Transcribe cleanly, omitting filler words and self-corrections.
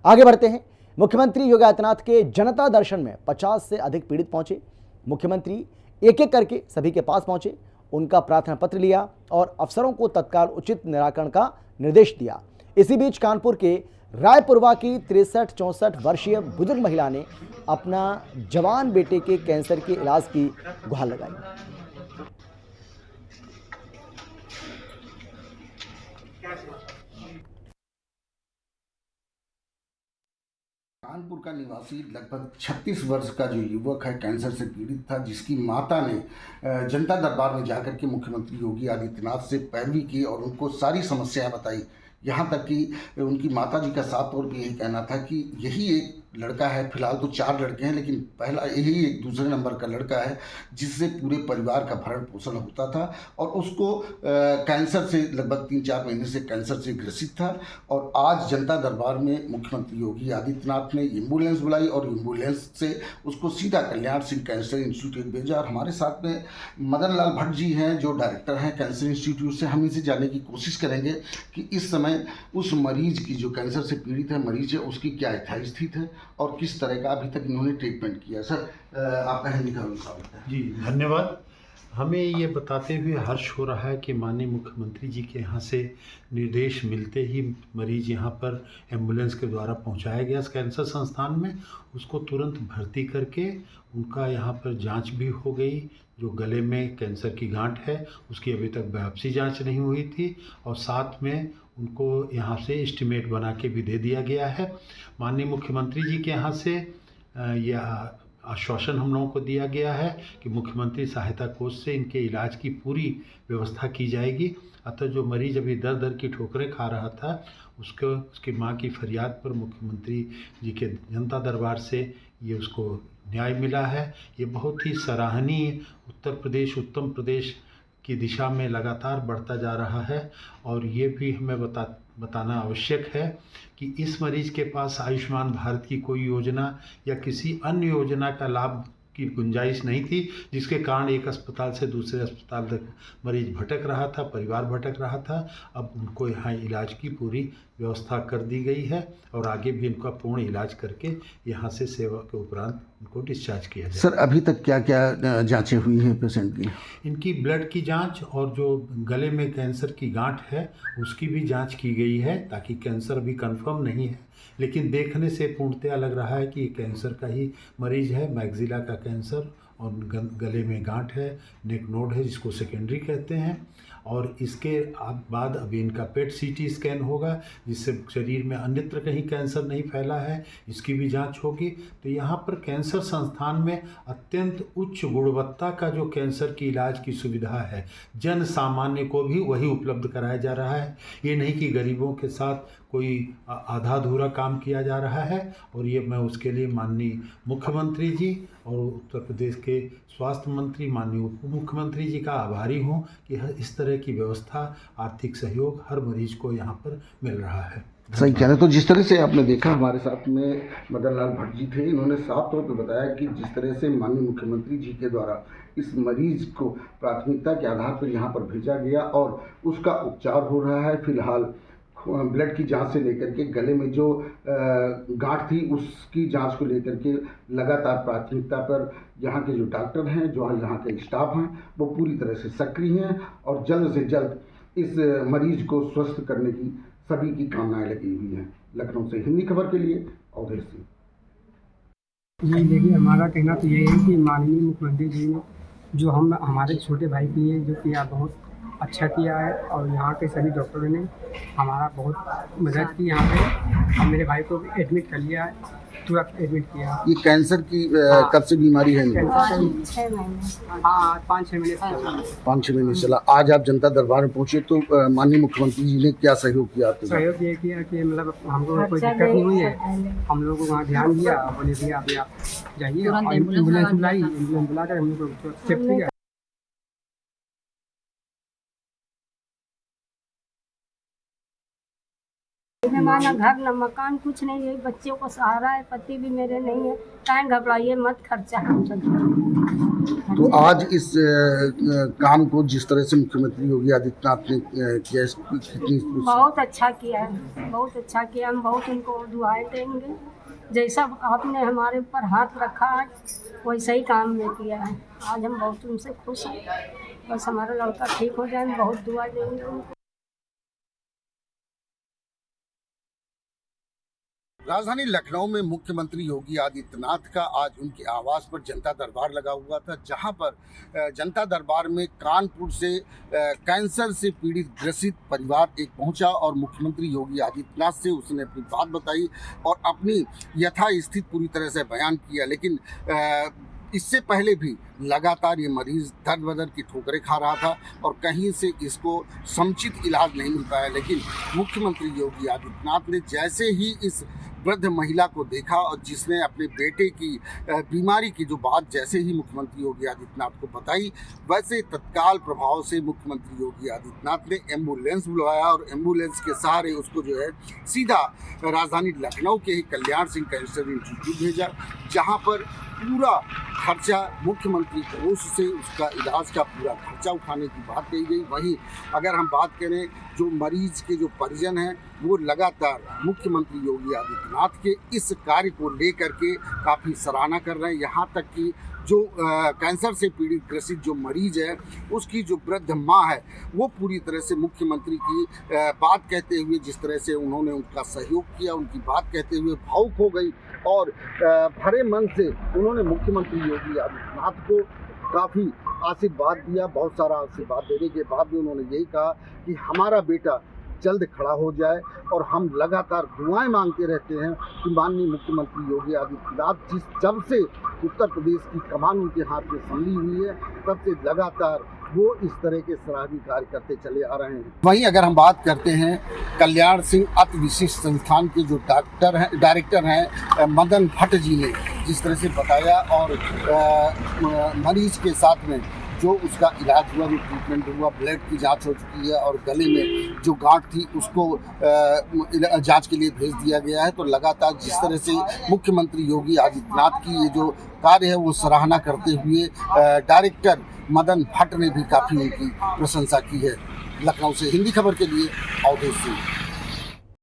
आगे बढ़ते हैं। मुख्यमंत्री योगी आदित्यनाथ के जनता दर्शन में 50 से अधिक पीड़ित पहुंचे। मुख्यमंत्री एक एक करके सभी के पास पहुंचे, उनका प्रार्थना पत्र लिया और अफसरों को तत्काल उचित निराकरण का निर्देश दिया। इसी बीच कानपुर के रायपुरवा की 63-64 वर्षीय बुजुर्ग महिला ने अपना जवान बेटे के कैंसर के इलाज की गुहार लगाई। कानपुर का निवासी लगभग 36 वर्ष का जो युवक है कैंसर से पीड़ित था, जिसकी माता ने जनता दरबार में जाकर के मुख्यमंत्री योगी आदित्यनाथ से पैरवी की और उनको सारी समस्याएं बताई। यहाँ तक कि उनकी माता जी का साफ तौर पे यही कहना था कि यही एक लड़का है, फिलहाल तो 4 लड़के हैं लेकिन पहला यही एक दूसरे नंबर का लड़का है जिससे पूरे परिवार का भरण पोषण होता था और उसको कैंसर से लगभग 3-4 महीने से कैंसर से ग्रसित था। और आज जनता दरबार में मुख्यमंत्री योगी आदित्यनाथ ने एम्बुलेंस बुलाई और एम्बुलेंस से उसको सीधा कल्याण सिंह कैंसर इंस्टीट्यूट भेजा। और हमारे साथ में मदन लाल भट्ट जी हैं जो डायरेक्टर हैं कैंसर इंस्टीट्यूट से। हम इनसे जानने की कोशिश करेंगे कि इस समय उस मरीज की जो कैंसर से पीड़ित है मरीज है उसकी क्या यथास्थिति स्थिति है और किस तरह का अभी तक इन्होंने ट्रीटमेंट किया। सर आपका हिंदी का स्वागत है। जी धन्यवाद। हमें ये बताते हुए हर्ष हो रहा है कि माननीय मुख्यमंत्री जी के यहाँ से निर्देश मिलते ही मरीज यहाँ पर एम्बुलेंस के द्वारा पहुँचाया गया कैंसर संस्थान में। उसको तुरंत भर्ती करके उनका यहाँ पर जांच भी हो गई। जो गले में कैंसर की गांठ है उसकी अभी तक बायोप्सी जांच नहीं हुई थी और साथ में उनको यहाँ से एस्टिमेट बना के भी दे दिया गया है। माननीय मुख्यमंत्री जी के यहाँ से यह आश्वासन हम लोगों को दिया गया है कि मुख्यमंत्री सहायता कोष से इनके इलाज की पूरी व्यवस्था की जाएगी। अतः जो मरीज अभी दर दर की ठोकरें खा रहा था उसकी मां की फरियाद पर मुख्यमंत्री जी के जनता दरबार से ये उसको न्याय मिला है। ये बहुत ही सराहनीय उत्तर प्रदेश उत्तम प्रदेश की दिशा में लगातार बढ़ता जा रहा है। और ये भी हमें बताना आवश्यक है कि इस मरीज के पास आयुष्मान भारत की कोई योजना या किसी अन्य योजना का लाभ की गुंजाइश नहीं थी, जिसके कारण एक अस्पताल से दूसरे अस्पताल तक मरीज भटक रहा था, परिवार भटक रहा था। अब उनको यहाँ इलाज की पूरी व्यवस्था कर दी गई है और आगे भी इनका पूर्ण इलाज करके यहाँ से सेवा के उपरांत उनको डिस्चार्ज किया जाए। सर अभी तक क्या क्या जांचें हुई हैं पेशेंट की? इनकी ब्लड की जांच और जो गले में कैंसर की गांठ है उसकी भी जांच की गई है, ताकि कैंसर अभी कंफर्म नहीं है लेकिन देखने से पूर्णतया लग रहा है कि ये कैंसर का ही मरीज है। मैक्सिला का कैंसर और गले में गांठ है, नेक नोड है जिसको सेकेंडरी कहते हैं। और इसके बाद अभी इनका पेट सीटी स्कैन होगा जिससे शरीर में अन्यत्र कहीं कैंसर नहीं फैला है, इसकी भी जांच होगी। तो यहाँ पर कैंसर संस्थान में अत्यंत उच्च गुणवत्ता का जो कैंसर की इलाज की सुविधा है जन सामान्य को भी वही उपलब्ध कराया जा रहा है। ये नहीं कि गरीबों के साथ कोई आधा अधूरा काम किया जा रहा है। और ये मैं उसके लिए माननीय मुख्यमंत्री जी और उत्तर प्रदेश के स्वास्थ्य मंत्री माननीय उप मुख्यमंत्री जी का आभारी हूँ कि इस तरह की व्यवस्था आर्थिक सहयोग हर मरीज को यहाँ पर मिल रहा है। सही कह रहे हैं। तो जिस तरह से आपने देखा हमारे साथ में मदन लाल भट्ट जी थे, इन्होंने साफ तौर पर बताया कि जिस तरह से माननीय मुख्यमंत्री जी के द्वारा इस मरीज को प्राथमिकता के आधार पर यहाँ पर भेजा गया और उसका उपचार हो रहा है। फिलहाल ब्लड की जांच से लेकर के गले में जो गांठ थी उसकी जांच को लेकर के लगातार प्राथमिकता पर यहाँ के जो डॉक्टर हैं, जो यहाँ के स्टाफ हैं, वो पूरी तरह से सक्रिय हैं और जल्द से जल्द इस मरीज को स्वस्थ करने की सभी की कामनाएं लगी हुई हैं। लखनऊ से हिंदी खबर के लिए अवधेश सिंह। जी देखिए, हमारा कहना तो यही है कि माननीय मुख्यमंत्री जी ने जो हमारे छोटे भाई के लिए जो किया बहुत अच्छा किया है और यहाँ के सभी डॉक्टरों ने हमारा बहुत मदद की। यहाँ पे और मेरे भाई को भी एडमिट कर लिया है, तुरंत एडमिट किया। ये कैंसर की कब से बीमारी है? 5-6 महीने 5-6 महीने चला। आज आप जनता दरबार में पहुंचे तो माननीय मुख्यमंत्री जी ने क्या सहयोग किया आपके? सहयोग ये किया कि मतलब हमको कोई दिक्कत नहीं हुई है, हम लोगों को वहाँ ध्यान दिया, बोले भैया अभी आप जाइए, एम्बुलेंस बुलाई, एम्बुलेंस बुलाकर हम लोग को शिफ्ट किया। ना घर न मकान, कुछ नहीं, यही बच्चों को सहारा है, पति भी मेरे नहीं है। काहे घबराइए मत, खर्चा हम सब। तो आज इस काम को जिस तरह से मुख्यमंत्री योगी आदित्यनाथ ने किया, कितनी बहुत अच्छा किया है, बहुत अच्छा किया। हम बहुत उनको दुआएं देंगे। जैसा आपने हमारे ऊपर हाथ रखा है वैसा ही काम में किया है। आज हम बहुत उनसे खुश हैं। बस हमारा लड़का ठीक हो जाए, हम बहुत दुआ देंगे उनको। राजधानी लखनऊ में मुख्यमंत्री योगी आदित्यनाथ का आज उनके आवास पर जनता दरबार लगा हुआ था, जहां पर जनता दरबार में कानपुर से कैंसर से पीड़ित ग्रसित परिवार एक पहुंचा और मुख्यमंत्री योगी आदित्यनाथ से उसने अपनी बात बताई और अपनी यथास्थिति पूरी तरह से बयान किया। लेकिन इससे पहले भी लगातार ये मरीज़ दर्द बदर की ठोकरें खा रहा था और कहीं से इसको समुचित इलाज नहीं मिल पाया। लेकिन मुख्यमंत्री योगी आदित्यनाथ ने जैसे ही इस वृद्ध महिला को देखा और जिसने अपने बेटे की बीमारी की जो बात जैसे ही मुख्यमंत्री योगी आदित्यनाथ को बताई, वैसे तत्काल प्रभाव से मुख्यमंत्री योगी आदित्यनाथ ने एम्बुलेंस बुलवाया और एम्बुलेंस के सहारे उसको जो है सीधा राजधानी लखनऊ के ही कल्याण सिंह कैंसर इंस्टीट्यूट भेजा, जहां पर पूरा खर्चा मुख्यमंत्री कोष से उसका इलाज का पूरा खर्चा उठाने की बात कही गई। वहीं अगर हम बात करें जो मरीज के जो परिजन हैं वो लगातार मुख्यमंत्री योगी आदित्यनाथ के इस कार्य को लेकर के काफ़ी सराहना कर रहे हैं। यहाँ तक कि जो कैंसर से पीड़ित ग्रसित जो मरीज है उसकी जो वृद्ध माँ है वो पूरी तरह से मुख्यमंत्री की बात कहते हुए, जिस तरह से उन्होंने उनका सहयोग किया, उनकी बात कहते हुए भावुक हो गई और भरे मन से उन्होंने मुख्यमंत्री योगी आदित्यनाथ को काफ़ी आशीर्वाद दिया। बहुत सारा आशीर्वाद देने के बाद भी उन्होंने यही कहा कि हमारा बेटा जल्द खड़ा हो जाए और हम लगातार दुआएं मांगते रहते हैं कि माननीय मुख्यमंत्री योगी आदित्यनाथ जब से उत्तर प्रदेश की कमान उनके हाथ में संभली हुई है तब से लगातार वो इस तरह के सराहनीय कार्य करते चले आ रहे हैं। वहीं अगर हम बात करते हैं कल्याण सिंह अति विशिष्ट संस्थान के जो डायरेक्टर हैं मदन भट्ट जी ने जिस तरह से बताया और मरीज के साथ में जो उसका इलाज हुआ, जो ट्रीटमेंट हुआ, ब्लड की जांच हो चुकी है और गले में जो गांठ थी उसको जांच के लिए भेज दिया गया है। तो लगातार जिस तरह से मुख्यमंत्री योगी आदित्यनाथ की ये जो कार्य है वो सराहना करते हुए डायरेक्टर मदन भट्ट ने भी काफ़ी उनकी प्रशंसा की है। लखनऊ से हिंदी खबर के लिए अवधेश सिंह।